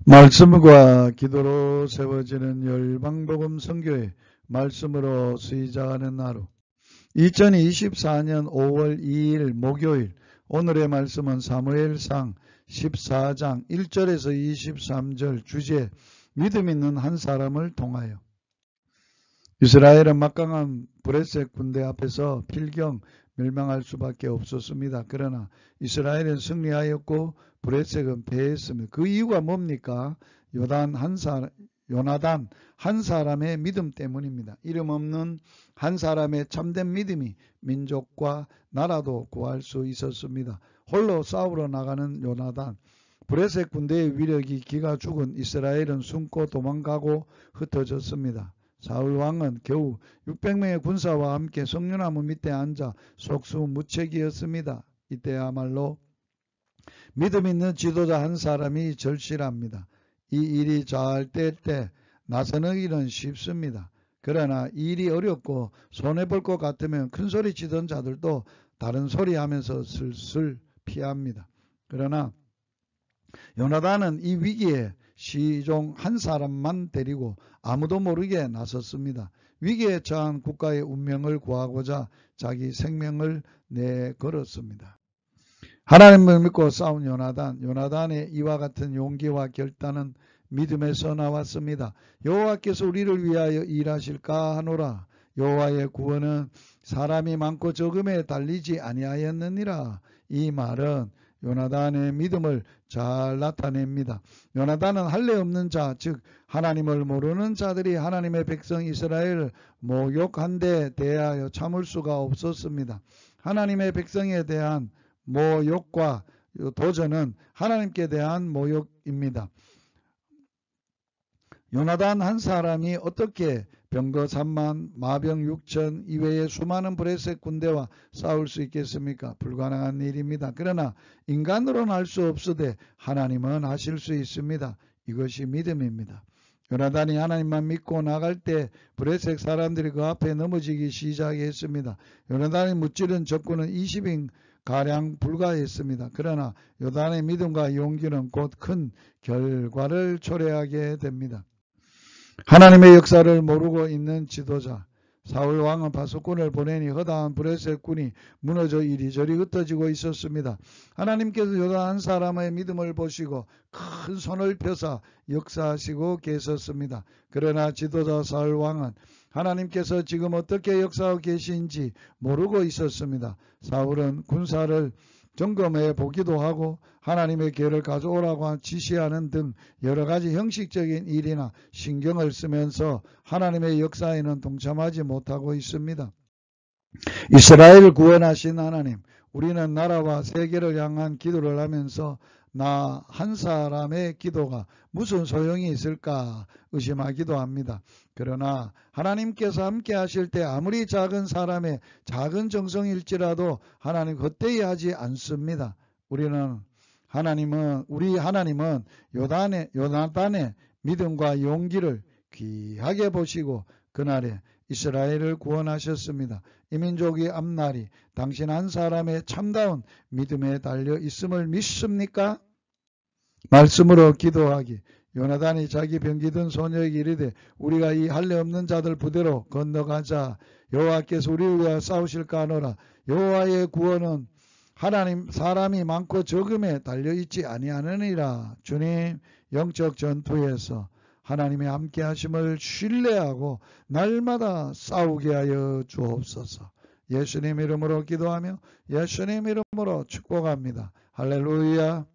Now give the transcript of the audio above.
말씀과 기도로 세워지는 열방복음 선교회 말씀으로 시작하는 하루 2024년 5월 2일 목요일 오늘의 말씀은 사무엘상 14장 1절에서 23절 주제 믿음 있는 한 사람을 통하여. 이스라엘은 막강한 브레셋 군대 앞에서 필경 멸망할 수밖에 없었습니다. 그러나 이스라엘은 승리하였고 브레셋은 패했습니다. 그 이유가 뭡니까? 요나단 한 사람의 믿음 때문입니다. 이름 없는 한 사람의 참된 믿음이 민족과 나라도 구할 수 있었습니다. 홀로 싸우러 나가는 요나단. 브레셋 군대의 위력이 기가 죽은 이스라엘은 숨고 도망가고 흩어졌습니다. 사울 왕은 겨우 600명의 군사와 함께 석류나무 밑에 앉아 속수무책이었습니다. 이때야말로 믿음 있는 지도자 한 사람이 절실합니다. 이 일이 잘 될 때 나서는 일은 쉽습니다. 그러나 이 일이 어렵고 손해볼 것 같으면 큰소리 치던 자들도 다른 소리 하면서 슬슬 피합니다. 그러나 요나단은 이 위기에 시종 한 사람만 데리고 아무도 모르게 나섰습니다. 위기에 처한 국가의 운명을 구하고자 자기 생명을 내걸었습니다. 하나님을 믿고 싸운 요나단의 이와 같은 용기와 결단은 믿음에서 나왔습니다. 여호와께서 우리를 위하여 일하실까 하노라. 여호와의 구원은 사람이 많고 적음에 달리지 아니하였느니라. 이 말은 요나단의 믿음을 잘 나타냅니다. 요나단은 할례 없는 자, 즉 하나님을 모르는 자들이 하나님의 백성 이스라엘을 모욕한 데 대하여 참을 수가 없었습니다. 하나님의 백성에 대한 모욕과 도전은 하나님께 대한 모욕입니다. 요나단 한 사람이 어떻게 병거 3만, 마병 6천 이외의 수많은 브레셋 군대와 싸울 수 있겠습니까? 불가능한 일입니다. 그러나 인간으로는 할 수 없으되 하나님은 하실 수 있습니다. 이것이 믿음입니다. 요나단이 하나님만 믿고 나갈 때 브레셋 사람들이 그 앞에 넘어지기 시작했습니다. 요나단이 무찌른 적군은 20인 가량 불과했습니다. 그러나 요나단의 믿음과 용기는 곧 큰 결과를 초래하게 됩니다. 하나님의 역사를 모르고 있는 지도자 사울 왕은 파수꾼을 보내니 허다한 브레셋 군이 무너져 이리저리 흩어지고 있었습니다. 하나님께서 요나단 한 사람의 믿음을 보시고 큰 손을 펴사 역사하시고 계셨습니다. 그러나 지도자 사울 왕은 하나님께서 지금 어떻게 역사하고 계신지 모르고 있었습니다. 사울은 군사를 점검해 보기도 하고 하나님의 계를 가져오라고 지시하는 등 여러 가지 형식적인 일이나 신경을 쓰면서 하나님의 역사에는 동참하지 못하고 있습니다. 이스라엘을 구원하신 하나님, 우리는 나라와 세계를 향한 기도를 하면서 나 한 사람의 기도가 무슨 소용이 있을까 의심하기도 합니다. 그러나 하나님께서 함께 하실 때 아무리 작은 사람의 작은 정성일지라도 하나님 헛되이 하지 않습니다. 우리 하나님은 요나단의 믿음과 용기를 귀하게 보시고 그날에 이스라엘을 구원하셨습니다. 이 민족이 앞날이 당신 한 사람의 참다운 믿음에 달려 있음을 믿습니까? 말씀으로 기도하기. 요나단이 자기 병기든 소녀에게 이르되 우리가 이 할례 없는 자들 부대로 건너가자. 여호와께서 우리를 위하여 싸우실까 하노라. 여호와의 구원은 하나님 사람이 많고 적음에 달려있지 아니하느니라. 주님, 영적 전투에서 하나님의 함께 하심을 신뢰하고 날마다 싸우게 하여 주옵소서. 예수님 이름으로 기도하며 예수님 이름으로 축복합니다. 할렐루야.